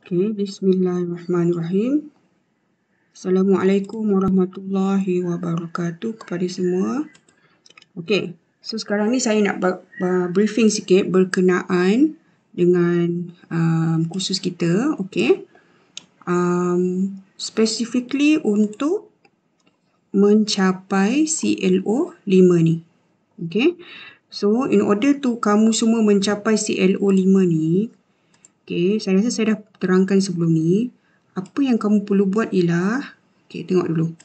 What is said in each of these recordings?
Okay, bismillahirrahmanirrahim. Assalamualaikum warahmatullahi wabarakatuh kepada semua. Okay, so sekarang ni saya nak briefing sikit berkenaan dengan kursus kita. Okay, specifically untuk mencapai CLO 5 ni. Okay, so in order to kamu semua mencapai CLO 5 ni, okay, saya rasa saya dah terangkan sebelum ni. Apa yang kamu perlu buat ialah, okay, tengok dulu.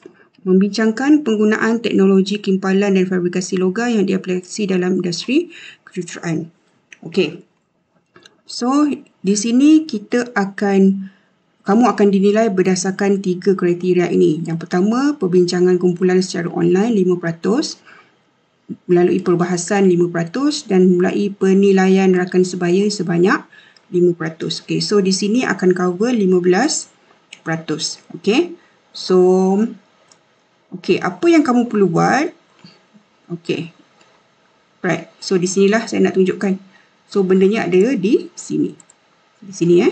Membincangkan penggunaan teknologi kimpalan dan fabrikasi logam yang diaplikasi dalam industri kejuruteraan. Okay. So, di sini kamu akan dinilai berdasarkan 3 kriteria ini. Yang pertama, perbincangan kumpulan secara online 5%, melalui perbahasan 5% dan melalui penilaian rakan sebaya sebanyak 5%. Okay, so di sini akan cover 15%. Okay, so okay, apa yang kamu perlu buat? Okay, right. So di sinilah saya nak tunjukkan. So bendanya ada di sini. Di sini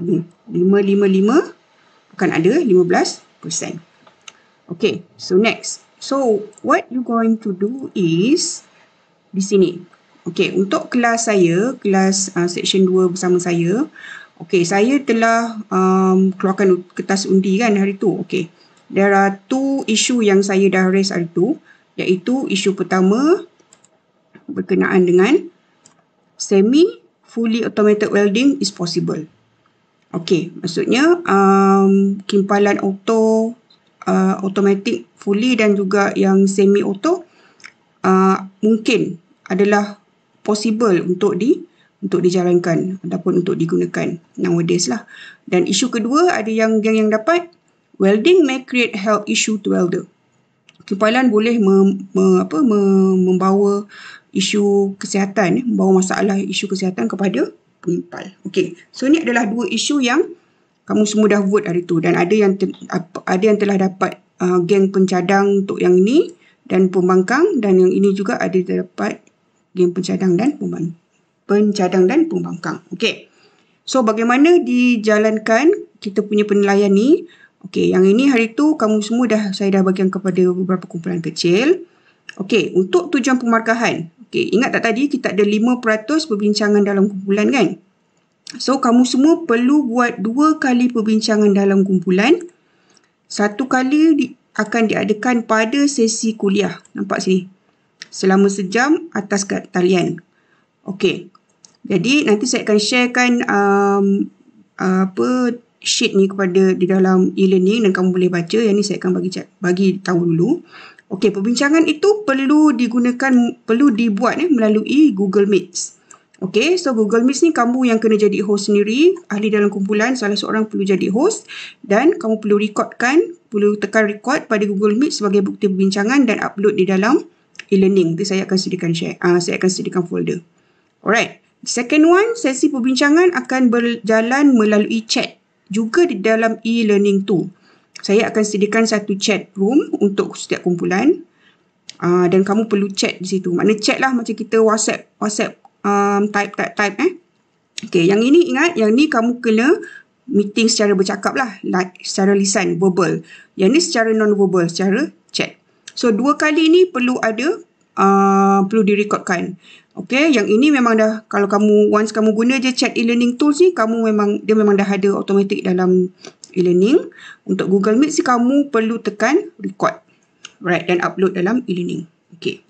ni 555 akan ada 15%. Okay, so next. So what you going to do is di sini. Okay, untuk kelas saya, kelas section 2 bersama saya, okay, saya telah keluarkan kertas undi kan hari tu. Okay, there are 2 isu yang saya dah raise hari tu, iaitu isu pertama berkenaan dengan fully automated welding is possible. Okay, maksudnya kimpalan automatic fully dan juga yang semi auto mungkin adalah possible untuk dijalankan ataupun untuk digunakan nowadays lah. Dan isu kedua ada yang dapat welding may create health issue to welder. Kimpalan boleh membawa isu kesihatan, membawa masalah isu kesihatan kepada pengimpal. Okey, so ni adalah 2 isu yang kamu semua dah vote hari tu dan ada yang telah dapat geng pencadang untuk yang ini dan pembangkang, dan yang ini juga ada dapat geng pencadang dan pembangkang. Okey. So bagaimana dijalankan kita punya penilaian ni? Okey, yang ini hari tu saya dah bagikan kepada beberapa kumpulan kecil. Okey, untuk tujuan pemarkahan. Okey, ingat tak tadi kita ada 5% perbincangan dalam kumpulan kan? So kamu semua perlu buat 2 kali perbincangan dalam kumpulan. 1 kali akan diadakan pada sesi kuliah. Nampak sini? Selama sejam atas talian. Okey. Jadi nanti saya akan sharekan sheet ni di dalam e-learning dan kamu boleh baca. Yang ni saya akan bagi tahu dulu. Okey, perbincangan itu perlu dibuat melalui Google Meet. Okey, so Google Meet ni kamu yang kena jadi host sendiri, ahli dalam kumpulan salah seorang perlu jadi host dan kamu perlu tekan record pada Google Meet sebagai bukti perbincangan dan upload di dalam e-learning. Nanti saya akan sediakan folder. Alright. Second one, sesi perbincangan akan berjalan melalui chat juga di dalam e-learning tu. Saya akan sediakan satu chat room untuk setiap kumpulan. Dan kamu perlu chat di situ. Maknanya chat lah macam kita WhatsApp type. Okay, yang ini ingat, yang ni kamu kena meeting secara bercakap lah, secara lisan, verbal. Yang ni secara non-verbal, secara chat. So 2 kali ni perlu direkodkan. Okay, yang ini memang dah, kalau once kamu guna je chat e-learning tools ni, dia memang dah ada automatic dalam e-learning. Untuk Google Meet kamu perlu tekan record. Right, dan upload dalam e-learning. Okay.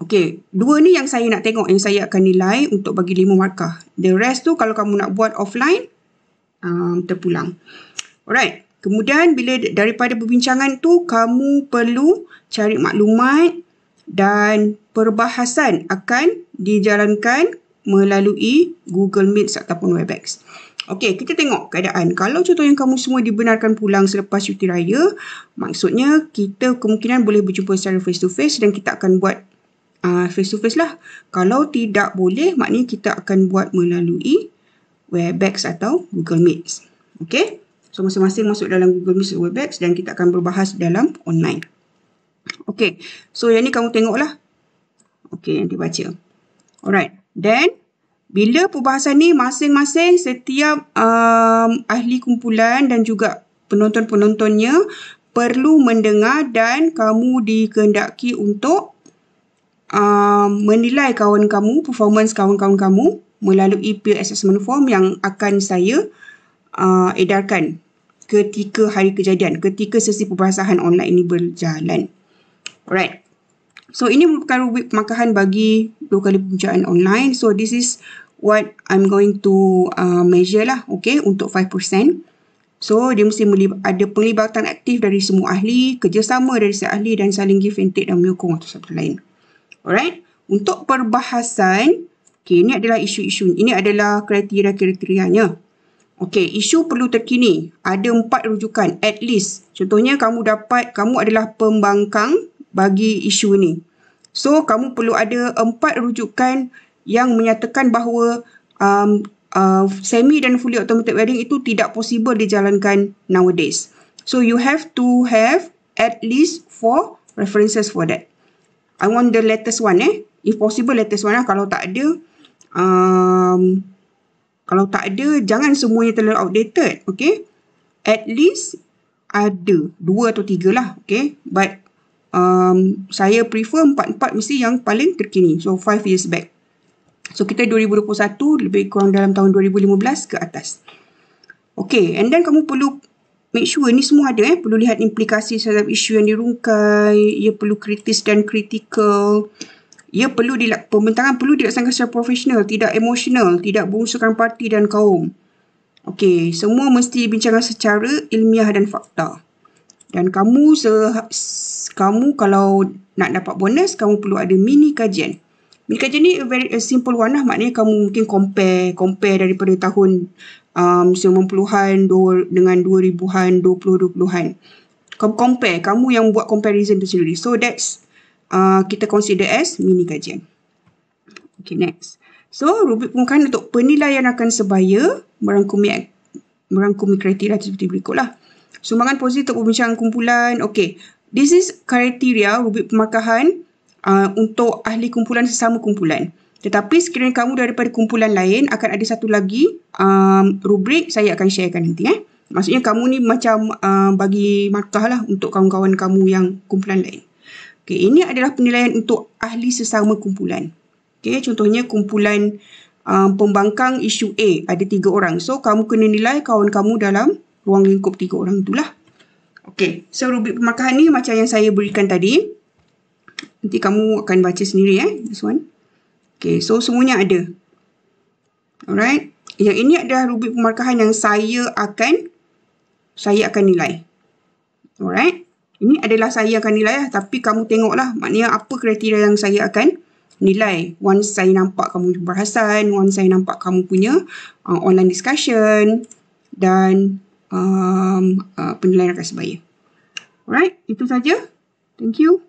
Okay, 2 ni yang saya nak tengok, yang saya akan nilai untuk bagi 5 markah. The rest tu kalau kamu nak buat offline, terpulang. Alright. Kemudian daripada perbincangan tu, kamu perlu cari maklumat dan perbahasan akan dijalankan melalui Google Meet ataupun Webex. Okey, kita tengok keadaan. Kalau contoh yang kamu semua dibenarkan pulang selepas cuti raya, maksudnya kita kemungkinan boleh berjumpa secara face to face dan kita akan buat face to face lah. Kalau tidak boleh, maknanya kita akan buat melalui Webex atau Google Meet. Okey? So, masing-masing masuk dalam Google Meet atau Webex dan kita akan berbahas dalam online. Okey. So, yang ni kamu tengoklah. Okey, nanti baca. Alright. Then, Bila perbahasan ni masing-masing setiap ahli kumpulan dan juga penonton-penontonnya perlu mendengar dan kamu dikehendaki untuk menilai kawan kamu, performance kawan-kawan kamu melalui peer assessment form yang akan saya edarkan ketika hari kejadian, ketika sesi perbahasan online ini berjalan. Alright. So, ini merupakan rubrik pemarkahan bagi 2 kali pembujaan online. So, this is what I'm going to measure lah, okay, untuk 5%. So, dia mesti ada penglibatan aktif dari semua ahli, kerjasama dari setiap ahli dan saling give and take dan menyokong satu sama lain. Alright. Untuk perbahasan, okay, ini adalah isu-isu. Ini adalah kriteria-kriterianya. Okey, isu perlu terkini. Ada 4 rujukan, at least. Contohnya, kamu adalah pembangkang bagi isu ini. So, kamu perlu ada 4 rujukan yang menyatakan bahawa semi dan fully automated wedding itu tidak possible dijalankan nowadays. So, you have to have at least 4 references for that. I want the latest one. If possible, latest one lah. Kalau tak ada, jangan semuanya terlalu outdated, okay? At least ada 2 atau 3 lah, okay? But saya prefer 4 mesti yang paling terkini. So, 5 years back. So, kita 2021, lebih kurang dalam tahun 2015 ke atas. Okay, and then kamu perlu make sure ni semua ada, perlu lihat implikasi terhadap isu yang dirungkai, ia perlu kritis dan kritikal. Pembentangan perlu dilaksanakan secara profesional, tidak emosional, tidak berunsurkan parti dan kaum. Okey, semua mesti dibincangkan secara ilmiah dan fakta. Dan kamu kalau nak dapat bonus, kamu perlu ada mini kajian. Mini kajian ni a simple one lah. Maknanya kamu mungkin compare daripada tahun 90-an dengan 2000-an, 2020-an. Kamu compare, kamu yang buat comparison tu sendiri. So that's kita consider as mini kajian. Okay, next. So, rubrik pembukaan untuk penilaian akan sebaya merangkumi kriteria seperti berikutlah. Sumbangan positif untuk perbincangan kumpulan. Okay, this is kriteria rubrik pemarkahan untuk ahli kumpulan sesama kumpulan. Tetapi sekiranya kamu daripada kumpulan lain, akan ada satu lagi rubrik saya akan sharekan nanti. Maksudnya kamu ni macam bagi markah lah untuk kawan-kawan kamu yang kumpulan lain. Okay, ini adalah penilaian untuk ahli sesama kumpulan. Okay, contohnya kumpulan pembangkang isu A, ada 3 orang. So, kamu kena nilai kawan kamu dalam ruang lingkup 3 orang itulah. Okay, so rubrik pemarkahan ni macam yang saya berikan tadi. Nanti kamu akan baca sendiri this one. Okay, so semuanya ada. Alright. Yang ini adalah rubrik pemarkahan yang saya akan nilai. Alright. Ini adalah saya akan nilai lah, tapi kamu tengoklah maknanya apa kriteria yang saya akan nilai. Once saya nampak kamu perbahasan, once saya nampak kamu punya online discussion dan penilaian akan sebaya. Alright, itu saja. Thank you.